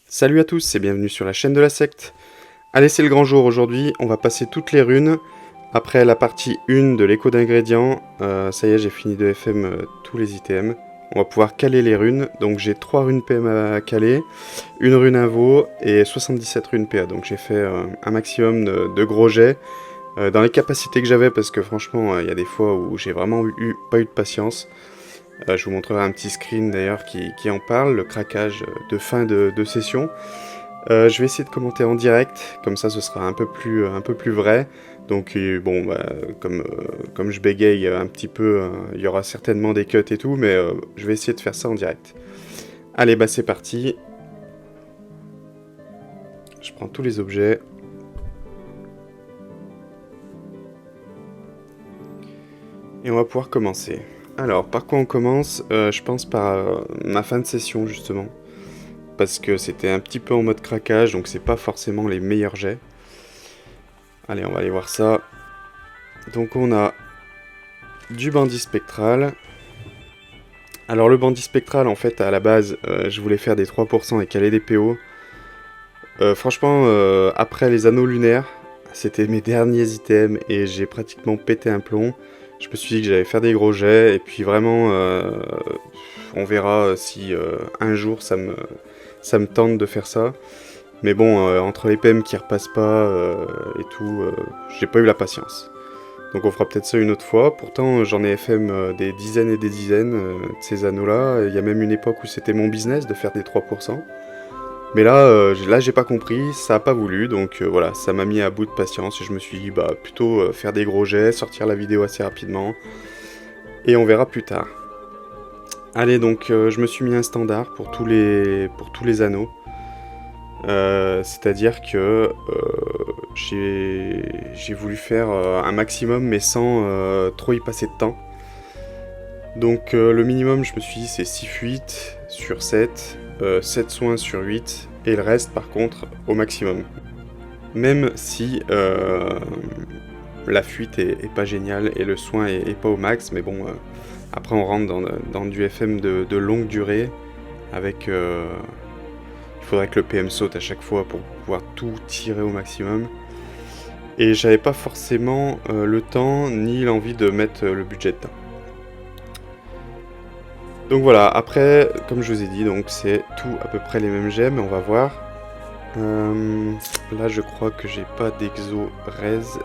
Salut à tous et bienvenue sur la chaîne de la secte. Allez, c'est le grand jour aujourd'hui, on va passer toutes les runes. Après la partie 1 de l'écho d'ingrédients, ça y est, j'ai fini de FM tous les items. On va pouvoir caler les runes, donc j'ai 3 runes PM à caler, une rune invo et 77 runes PA. Donc j'ai fait un maximum de gros jets dans les capacités que j'avais, parce que franchement, il y a des fois où j'ai vraiment pas eu de patience. Je vous montrerai un petit screen d'ailleurs qui en parle, le craquage de fin de session. Je vais essayer de commenter en direct, comme ça ce sera un peu plus vrai. Donc bon, bah, comme je bégaye un petit peu, il y aura certainement des cuts et tout, mais je vais essayer de faire ça en direct. Allez, bah c'est parti. Je prends tous les objets. Et on va pouvoir commencer. Alors, par quoi on commence? Je pense par ma fin de session, justement. Parce que c'était un petit peu en mode craquage, donc c'est pas forcément les meilleurs jets. Allez, on va aller voir ça. Donc on a du bandit spectral. Alors le bandit spectral, en fait, à la base, je voulais faire des 3% et caler des PO. Franchement, après les anneaux lunaires, c'était mes derniers items et j'ai pratiquement pété un plomb. Je me suis dit que j'allais faire des gros jets et puis vraiment, on verra si un jour ça me tente de faire ça. Mais bon, entre les PM qui repassent pas et tout, j'ai pas eu la patience. Donc on fera peut-être ça une autre fois. Pourtant, j'en ai FM des dizaines et des dizaines de ces anneaux-là. Il y a même une époque où c'était mon business de faire des 3%. Mais là, j'ai pas compris, ça a pas voulu, donc voilà, ça m'a mis à bout de patience et je me suis dit, bah, plutôt faire des gros jets, sortir la vidéo assez rapidement, et on verra plus tard. Allez, donc je me suis mis un standard pour tous les anneaux. C'est-à-dire que j'ai voulu faire un maximum, mais sans trop y passer de temps. Donc le minimum, je me suis dit, c'est 6 fuites sur 7, 7 soins sur 8, et le reste, par contre, au maximum. Même si la fuite est pas géniale et le soin est pas au max, mais bon, après on rentre dans du FM de longue durée, avec... il faudrait que le PM saute à chaque fois pour pouvoir tout tirer au maximum. Et j'avais pas forcément le temps ni l'envie de mettre le budget dedans. Donc voilà, après, comme je vous ai dit, donc c'est tout à peu près les mêmes gemmes, on va voir. Là, je crois que j'ai pas d'exo res.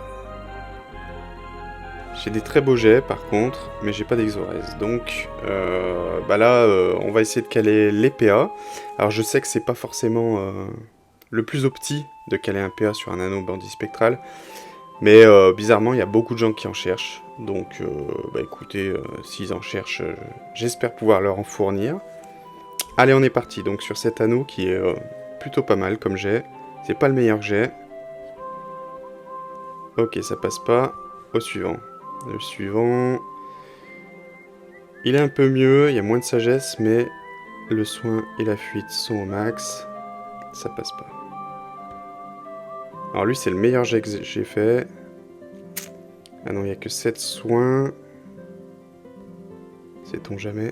J'ai des très beaux jets par contre, mais j'ai pas d'exo res. Donc bah là, on va essayer de caler les PA. Alors je sais que c'est pas forcément le plus opti de caler un PA sur un anneau bandit spectral. Mais bizarrement, il y a beaucoup de gens qui en cherchent. Donc, bah écoutez, s'ils en cherchent, j'espère pouvoir leur en fournir. Allez, on est parti. Donc sur cet anneau qui est plutôt pas mal comme jet. C'est pas le meilleur jet. Ok, ça passe pas. Au suivant. Le suivant... Il est un peu mieux, il y a moins de sagesse, mais le soin et la fuite sont au max. Ça passe pas. Alors lui, c'est le meilleur jet que j'ai fait. Ah non, il n'y a que 7 soins. Sait-on jamais.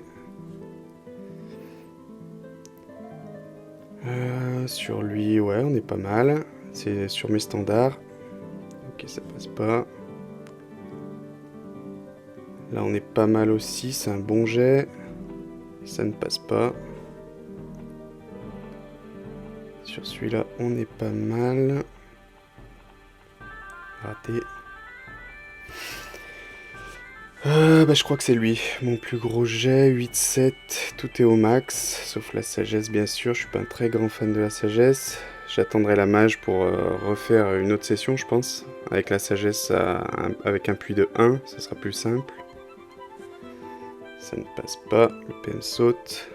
Sur lui, ouais, on est pas mal. C'est sur mes standards. Ok, ça passe pas. Là, on est pas mal aussi, c'est un bon jet. Ça ne passe pas. Sur celui-là, on est pas mal. Raté. Bah, je crois que c'est lui. Mon plus gros jet, 8-7. Tout est au max, sauf la sagesse, bien sûr. Je suis pas un très grand fan de la sagesse. J'attendrai la mage pour refaire une autre session, je pense. Avec la sagesse, avec un puits de 1, ça sera plus simple. Ça ne passe pas. Le PM saute.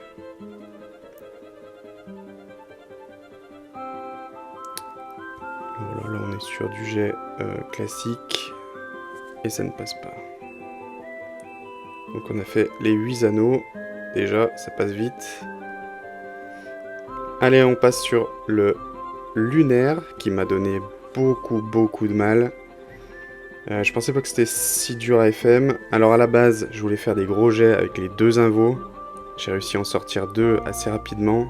Voilà, là, on est sur du jet classique. Et ça ne passe pas. Donc on a fait les 8 anneaux. Déjà, ça passe vite. Allez, on passe sur le lunaire, qui m'a donné beaucoup de mal. Je pensais pas que c'était si dur à FM. Alors à la base, je voulais faire des gros jets avec les 2 invos. J'ai réussi à en sortir 2 assez rapidement.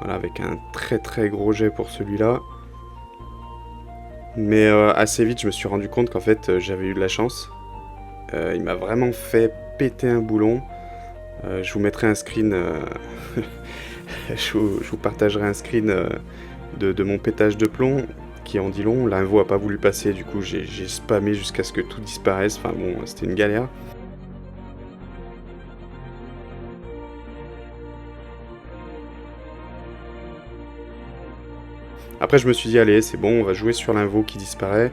Voilà, avec un très très gros jet pour celui-là. Mais assez vite, je me suis rendu compte qu'en fait, j'avais eu de la chance. Il m'a vraiment fait péter un boulon. Je vous mettrai un screen... je vous partagerai un screen de mon pétage de plomb qui en dit long. L'invo a pas voulu passer, du coup j'ai spammé jusqu'à ce que tout disparaisse. Enfin bon, c'était une galère. Après je me suis dit allez c'est bon, on va jouer sur l'invo qui disparaît.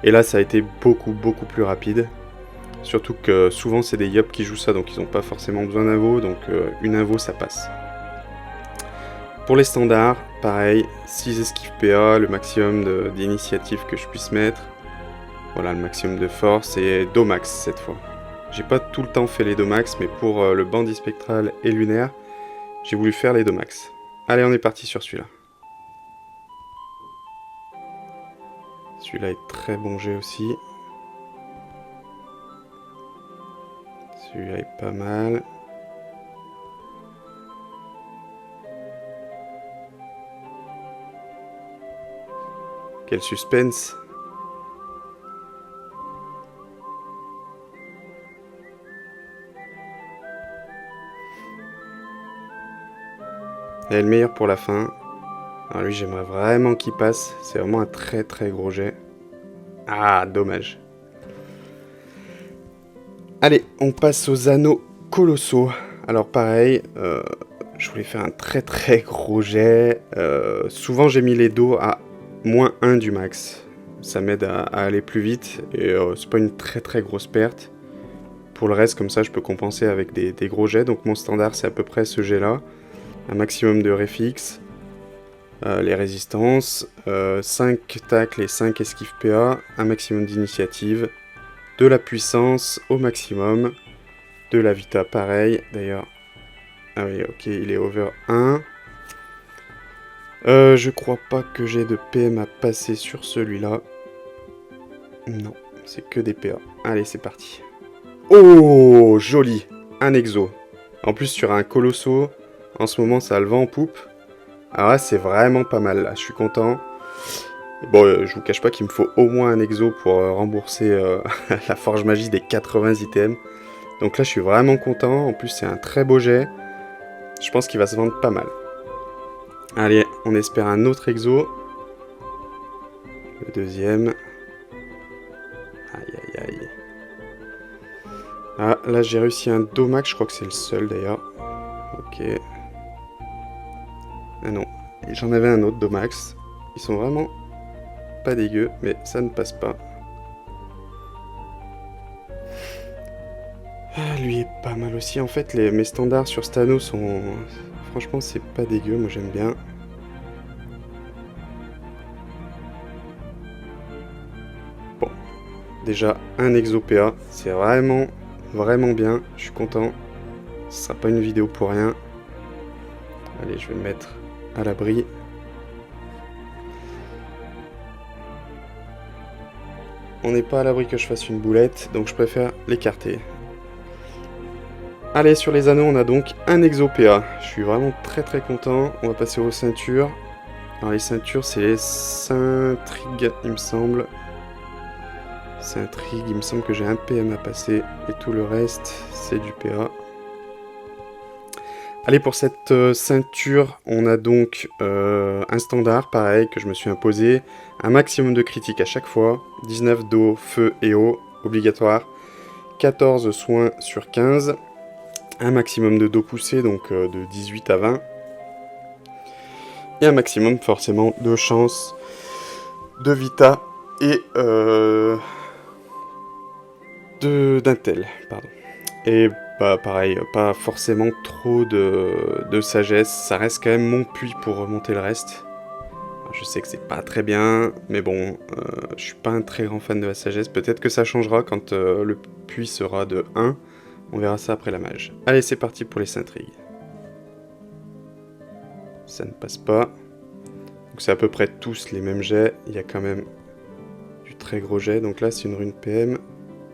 Et là ça a été beaucoup plus rapide. Surtout que souvent c'est des yop qui jouent ça, donc ils n'ont pas forcément besoin d'invo, donc une invo ça passe. Pour les standards, pareil, 6 esquives PA, le maximum d'initiative que je puisse mettre. Voilà, le maximum de force et Domax cette fois. J'ai pas tout le temps fait les Domax, mais pour le bandit spectral et lunaire, j'ai voulu faire les Domax. Allez, on est parti sur celui-là. Celui-là est très bon jet aussi. Celui-là est pas mal. Quel suspense! Et le meilleur pour la fin. Alors lui, j'aimerais vraiment qu'il passe. C'est vraiment un très très gros jet. Ah, dommage. Allez, on passe aux anneaux colossaux. Alors pareil, je voulais faire un très très gros jet. Souvent j'ai mis les dos à -1 du max. Ça m'aide à aller plus vite et c'est pas une très très grosse perte. Pour le reste, comme ça, je peux compenser avec des gros jets. Donc mon standard, c'est à peu près ce jet-là. Un maximum de réfix. Les résistances. 5 tacles et 5 esquives PA. Un maximum d'initiative. De la puissance au maximum. De la vita, pareil. D'ailleurs... Ah oui, ok, il est over 1. Je crois pas que j'ai de PM à passer sur celui-là. Non, c'est que des PA. Allez, c'est parti. Oh, joli. Un exo. En plus, sur un colosso, en ce moment, ça a le vent en poupe. Alors là, c'est vraiment pas mal, là. Je suis content. Bon, je vous cache pas qu'il me faut au moins un exo pour rembourser la forge magie des 80 items. Donc là, je suis vraiment content. En plus, c'est un très beau jet. Je pense qu'il va se vendre pas mal. Allez, on espère un autre exo. Le deuxième. Aïe, aïe, aïe. Ah, là, j'ai réussi un Domax. Je crois que c'est le seul, d'ailleurs. Ok. Ah non, j'en avais un autre Domax. Ils sont vraiment pas dégueux, mais ça ne passe pas. Ah, lui est pas mal aussi. En fait, mes standards sur Stano sont... Franchement, c'est pas dégueu. Moi, j'aime bien. Bon. Déjà, un exo PA. C'est vraiment bien. Je suis content. Ce sera pas une vidéo pour rien. Allez, je vais me mettre à l'abri. On n'est pas à l'abri que je fasse une boulette, donc je préfère l'écarter. Allez, sur les anneaux, on a donc un exo PA. Je suis vraiment très content. On va passer aux ceintures. Alors les ceintures, c'est les Saint-Trig, il me semble. Saint-Trig, il me semble que j'ai un PM à passer. Et tout le reste, c'est du PA. Allez, pour cette ceinture, on a donc un standard, pareil, que je me suis imposé. Un maximum de critiques à chaque fois. 19 d'eau, feu et eau, obligatoire. 14 soins sur 15. Un maximum de dos poussé, donc de 18 à 20. Et un maximum, forcément, de chance, de vita et d'intel, pardon. Et bah pareil, pas forcément trop de sagesse, ça reste quand même mon puits pour remonter le reste. Alors, je sais que c'est pas très bien, mais bon, je suis pas un très grand fan de la sagesse. Peut-être que ça changera quand le puits sera de 1. On verra ça après la mage. Allez, c'est parti pour les intrigues. Ça ne passe pas. Donc c'est à peu près tous les mêmes jets. Il y a quand même du très gros jet. Donc là, c'est une rune PM.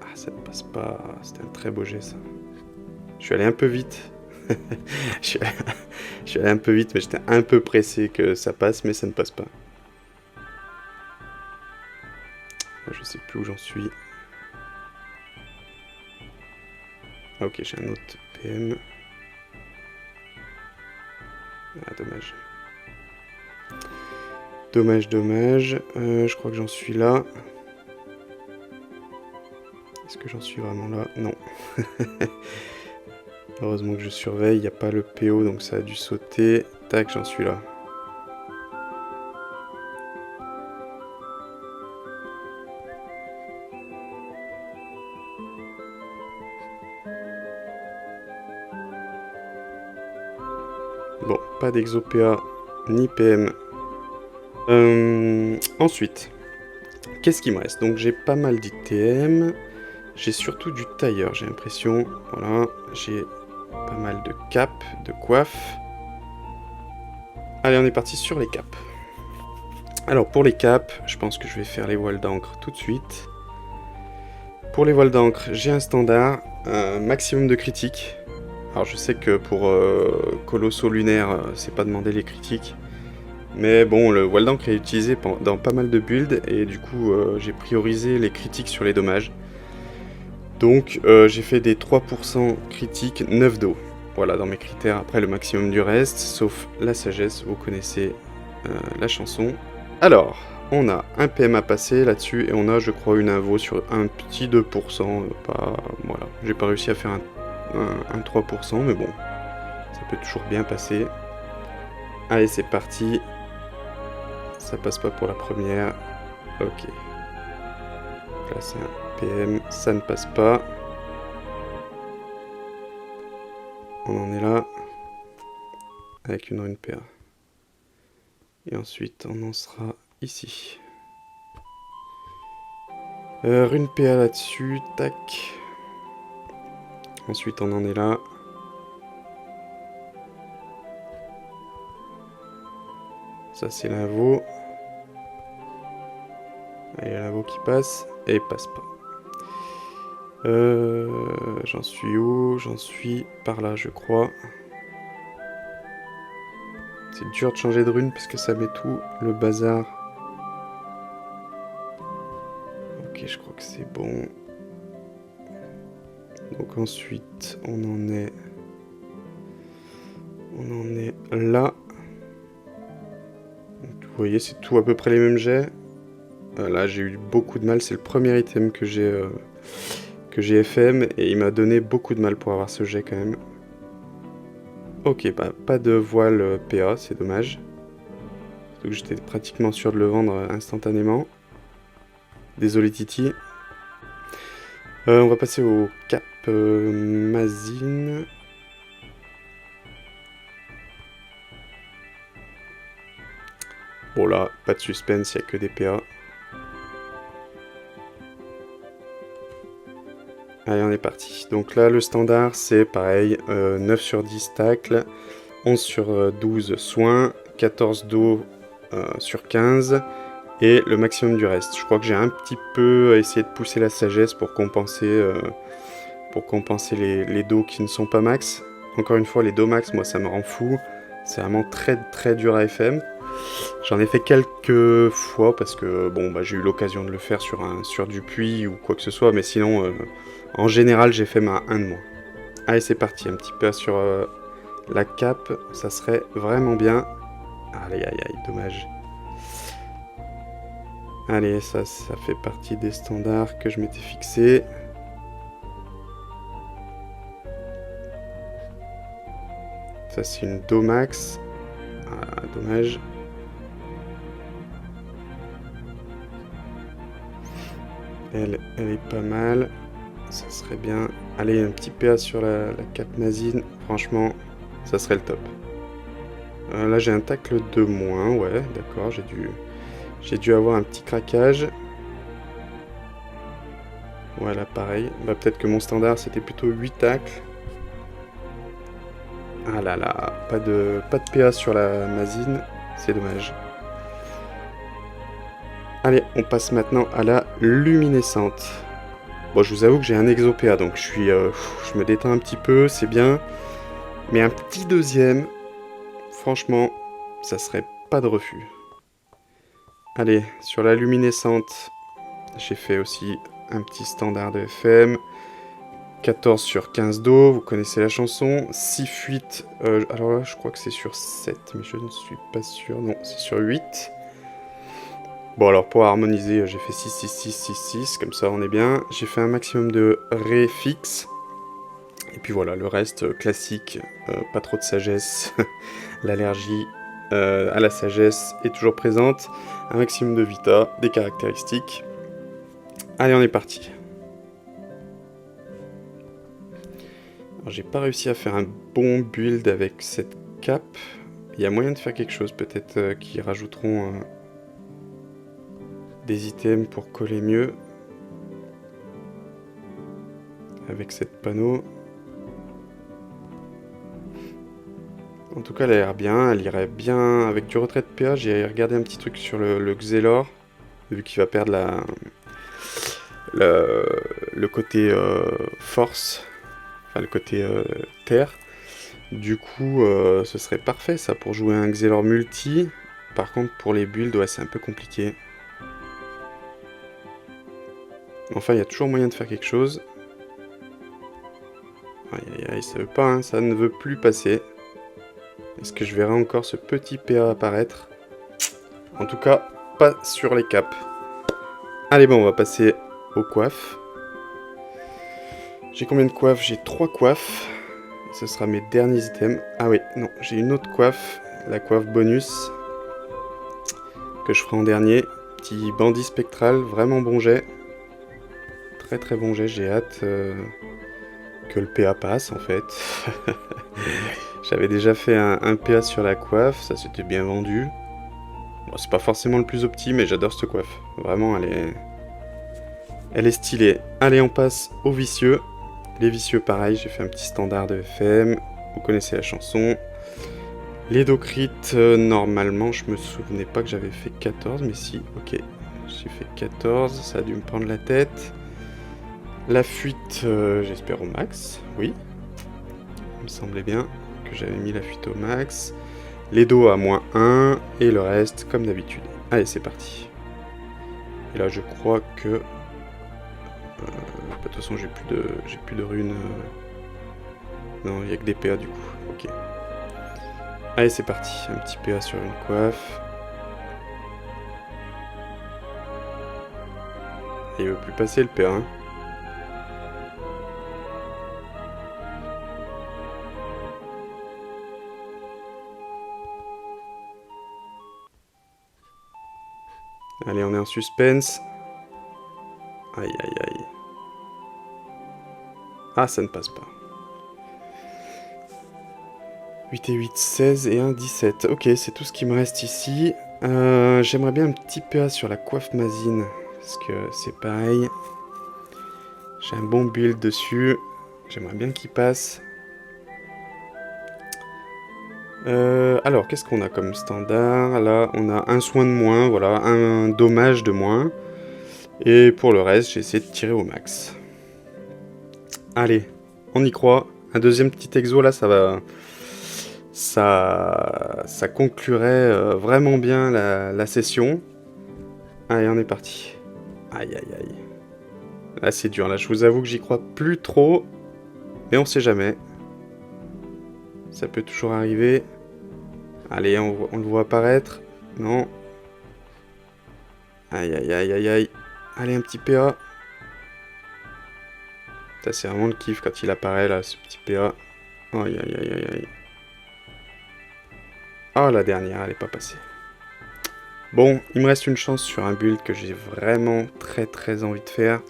Ah, ça ne passe pas. C'était un très beau jet, ça. Je suis allé un peu vite. je suis allé un peu vite, mais j'étais un peu pressé que ça passe, mais ça ne passe pas. Je sais plus où j'en suis. Ah, ok, j'ai un autre PM. Ah, dommage. Dommage. Je crois que j'en suis là. Est-ce que j'en suis vraiment là? Non. Heureusement que je surveille, il n'y a pas le PO, donc ça a dû sauter. Tac, j'en suis là. Bon, pas d'exo-PA ni PM. Ensuite, qu'est-ce qui me reste? Donc j'ai pas mal d'ITM. J'ai surtout du tailleur, j'ai l'impression. Voilà, j'ai pas mal de capes, de coiffes. Allez, on est parti sur les capes. Alors pour les capes, je pense que je vais faire les voiles d'encre tout de suite. Pour les voiles d'encre, j'ai un standard, un maximum de critiques. Alors je sais que pour Colosso Lunaire, c'est pas demandé les critiques. Mais bon, le voile d'encre est utilisé dans pas mal de builds, et du coup j'ai priorisé les critiques sur les dommages. Donc j'ai fait des 3% critiques, 9 d'eau. Voilà, dans mes critères, après le maximum du reste, sauf la sagesse, vous connaissez la chanson. Alors, on a un PM à passer là-dessus, et on a, je crois, une invo sur un petit 2%. Pas, voilà, j'ai pas réussi à faire un 3%, mais bon, ça peut toujours bien passer. Allez, c'est parti. Ça passe pas pour la première. Ok. Là, c'est un PM, ça ne passe pas. On en est là. Avec une rune PA. Et ensuite, on en sera ici. Rune PA là-dessus, tac. Ensuite, on en est là. Ça, c'est l'invo. Allez, l'invo qui passe. Et il passe pas. J'en suis où? J'en suis par là, je crois. C'est dur de changer de rune parce que ça met tout le bazar. Ok, je crois que c'est bon. Donc ensuite, on en est là. Donc, vous voyez, c'est tout à peu près les mêmes jets. Là, j'ai eu beaucoup de mal. C'est le premier item que j'ai FM et il m'a donné beaucoup de mal pour avoir ce jet quand même. Ok, bah pas de voile PA, c'est dommage. Surtout que j'étais pratiquement sûr de le vendre instantanément. Désolé Titi. On va passer au cap Mazine. Bon là, pas de suspense, il n'y a que des PA. Allez, on est parti. Donc là, le standard, c'est pareil, 9 sur 10 tacle, 11 sur 12 soins, 14 d'eau sur 15, et le maximum du reste. Je crois que j'ai un petit peu essayé de pousser la sagesse pour compenser les dos qui ne sont pas max. Encore une fois, les dos max, moi, ça me rend fou. C'est vraiment très très dur à FM. J'en ai fait quelques fois parce que bon, bah, j'ai eu l'occasion de le faire sur du puits ou quoi que ce soit, mais sinon, en général, j'ai fait ma 1 de moins. Allez, c'est parti, un petit peu sur la cape, ça serait vraiment bien. Aïe, aïe, aïe, dommage. Allez, ça fait partie des standards que je m'étais fixé. Ça, c'est une Domax. Ah, dommage. Elle est pas mal. Ça serait bien. Allez, un petit PA sur la cape Mazine. Franchement, ça serait le top. Là, j'ai un tacle de moins. Ouais, d'accord. J'ai dû avoir un petit craquage. Voilà, pareil. Bah, peut-être que mon standard, c'était plutôt 8 tacles. Ah là là, pas de PA sur la Mazine. C'est dommage. Allez, on passe maintenant à la luminescente. Bon, je vous avoue que j'ai un exo-PA, donc je me détends un petit peu, c'est bien. Mais un petit deuxième, franchement, ça serait pas de refus. Allez, sur la luminescente, j'ai fait aussi un petit standard de FM. 14 sur 15 Do, vous connaissez la chanson. 6 fuites, alors là je crois que c'est sur 7, mais je ne suis pas sûr. Non, c'est sur 8. Bon alors pour harmoniser, j'ai fait 6, 6, 6, 6, 6, comme ça on est bien. J'ai fait un maximum de Ré fixe. Et puis voilà, le reste classique, pas trop de sagesse. L'allergie à la sagesse est toujours présente. Un maximum de Vita, des caractéristiques. Allez, on est parti. Alors, j'ai pas réussi à faire un bon build avec cette cape. Il y a moyen de faire quelque chose, peut-être qu'ils rajouteront des items pour coller mieux. Avec cette panneau. En tout cas, elle a l'air bien, elle irait bien avec du retrait de PA. J'ai regardé un petit truc sur le Xelor, vu qu'il va perdre le côté force, enfin le côté terre. Du coup, ce serait parfait ça pour jouer un Xelor multi. Par contre, pour les builds, ouais, c'est un peu compliqué. Enfin, il y a toujours moyen de faire quelque chose. Aïe aïe aïe, ça veut pas, hein, ça ne veut plus passer. Est-ce que je verrai encore ce petit PA apparaître? En tout cas, pas sur les capes. Allez, bon, on va passer aux coiffes. J'ai combien de coiffes? J'ai 3 coiffes. Ce sera mes derniers items. Ah oui, non, j'ai une autre coiffe. La coiffe bonus. Que je ferai en dernier. Petit bandit spectral, vraiment bon jet. Très très bon jet, j'ai hâte que le PA passe en fait. J'avais déjà fait un PA sur la coiffe, ça s'était bien vendu. Bon, c'est pas forcément le plus opti, mais j'adore cette coiffe. Vraiment, elle est stylée. Allez, on passe aux vicieux. Les vicieux, pareil, j'ai fait un petit standard de FM. Vous connaissez la chanson. Les docrites, normalement, je me souvenais pas que j'avais fait 14, mais si, ok. J'ai fait 14, ça a dû me prendre la tête. La fuite, j'espère au max, oui. Il me semblait bien que j'avais mis la fuite au max. Les dos à -1 et le reste comme d'habitude. Allez, c'est parti. Et là, je crois que... de toute façon, j'ai plus de runes. Non, il n'y a que des PA du coup. Ok. Allez, c'est parti. Un petit PA sur une coiffe. Et il veut plus passer le PA. Hein. Allez, on est en suspense. Aïe, aïe, aïe. Ah, ça ne passe pas. 8 et 8, 16 et 1, 17. Ok, c'est tout ce qui me reste ici. J'aimerais bien un petit PA sur la coiffe Mazine. Parce que c'est pareil. J'ai un bon build dessus. J'aimerais bien qu'il passe. Alors, qu'est-ce qu'on a comme standard? Là, on a un soin de moins, voilà, un dommage de moins. Et pour le reste, j'ai essayé de tirer au max. Allez, on y croit. Un deuxième petit exo, là, ça va... Ça conclurait vraiment bien la session. Allez, on est parti. Aïe, aïe, aïe. Là, c'est dur. Là, je vous avoue que j'y crois plus trop. Mais on sait jamais. Ça peut toujours arriver. Allez, on le voit apparaître. Non. Aïe, aïe, aïe, aïe, aïe. Allez, un petit PA. Ça, c'est vraiment le kiff quand il apparaît, là, ce petit PA. Aïe, aïe, aïe, aïe, aïe. Ah, la dernière, elle est pas passée. Bon, il me reste une chance sur un build que j'ai vraiment très très envie de faire.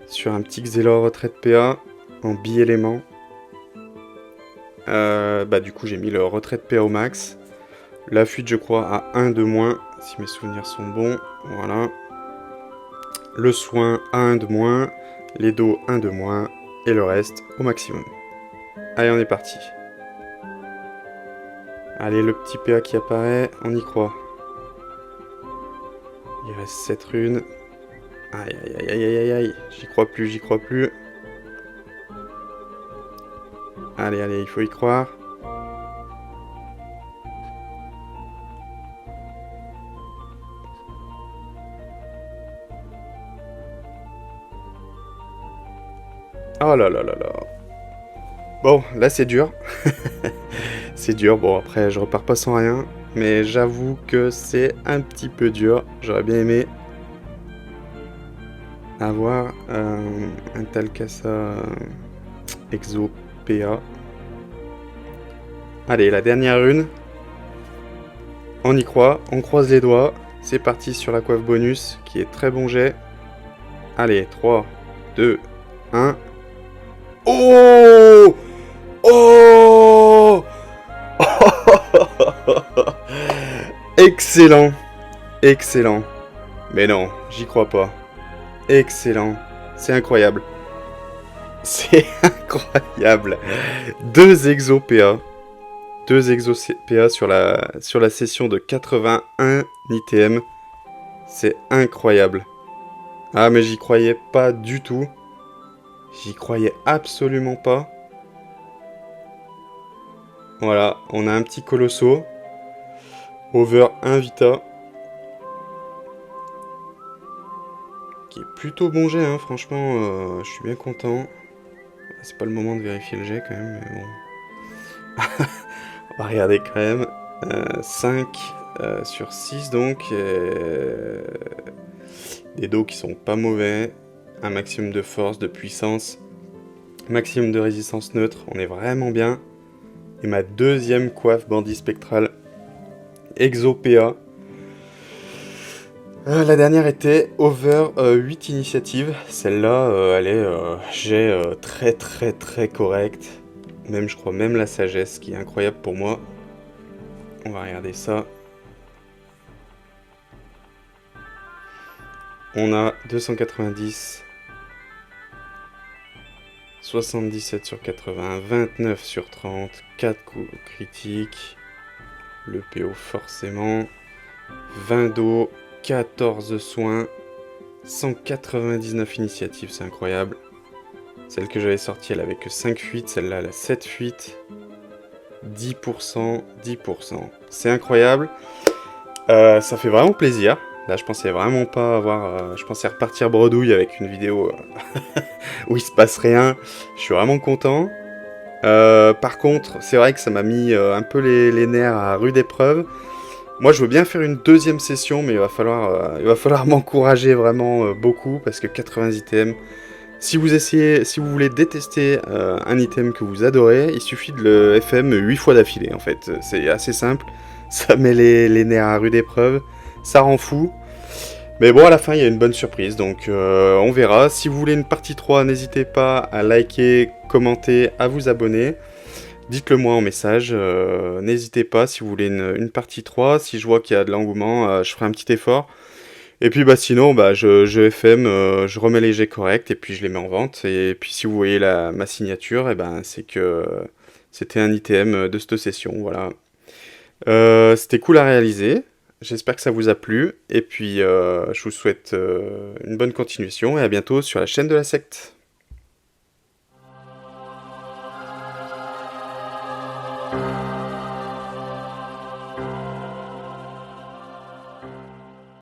Sur un petit Xelor retrait de PA en bi-élément. Du coup, j'ai mis le retrait de PA au max. La fuite, je crois, à 1 de moins, si mes souvenirs sont bons. Voilà. Le soin à 1 de moins. Les dos 1 de moins. Et le reste au maximum. Allez, on est parti. Allez, le petit PA qui apparaît, on y croit. reste 7 runes. Aïe, aïe, aïe, aïe, aïe, aïe. J'y crois plus, j'y crois plus. Allez, allez, il faut y croire. Oh là là là là. Bon, là c'est dur. C'est dur, bon après je repars pas sans rien. Mais j'avoue que c'est un petit peu dur. J'aurais bien aimé avoir un Talcasa Exo PA. Allez, la dernière rune. On y croit, on croise les doigts. C'est parti sur la coiffe bonus qui est très bon jet. Allez, 3, 2, 1. Oh! Oh! Excellent! Excellent. Mais non, j'y crois pas. Excellent. C'est incroyable. C'est incroyable. 2 exos PA. 2 exos PA sur la session de 81 ITM. C'est incroyable. Ah mais j'y croyais pas du tout. J'y croyais absolument pas. Voilà, on a un petit Colosso. Over 1 Vita. Qui est plutôt bon jet, hein, franchement, je suis bien content. C'est pas le moment de vérifier le jet quand même, mais bon. On va regarder quand même. 5 sur 6 donc. Des dos qui sont pas mauvais. Un maximum de force, de puissance. Maximum de résistance neutre, on est vraiment bien. Et ma deuxième coiffe bandit spectral. Exo PA. La dernière était over 8 initiatives. Celle-là, elle est jet très très très correcte. Même, je crois, même la sagesse, qui est incroyable pour moi. On va regarder ça. On a 290. 77 sur 80. 29 sur 30. 4 coups critiques. Le PO forcément. 20 d'eau. 14 soins. 199 initiatives, c'est incroyable. Celle que j'avais sortie, elle avait que 5 fuites. Celle-là, elle a 7 fuites. 10%, 10%. C'est incroyable. Ça fait vraiment plaisir. Là, je pensais vraiment pas avoir... je pensais repartir bredouille avec une vidéo où il se passe rien. Je suis vraiment content. Par contre, c'est vrai que ça m'a mis un peu les nerfs à rude épreuve. Moi, je veux bien faire une deuxième session, mais il va falloir m'encourager vraiment beaucoup, parce que 80 items... Si vous voulez détester un item que vous adorez, il suffit de le FM 8 fois d'affilée, en fait. C'est assez simple, ça met les nerfs à rude épreuve, ça rend fou. Mais bon, à la fin, il y a une bonne surprise, donc on verra. Si vous voulez une partie 3, n'hésitez pas à liker, commenter, à vous abonner. Dites-le moi en message, n'hésitez pas si vous voulez une partie 3. Si je vois qu'il y a de l'engouement, je ferai un petit effort. Et puis bah sinon, bah, je FM, je remets les jets corrects et puis je les mets en vente. Et puis si vous voyez ma signature, et ben, c'est que c'était un ITM de cette session, voilà. C'était cool à réaliser. J'espère que ça vous a plu. Et puis je vous souhaite une bonne continuation et à bientôt sur la chaîne de la secte.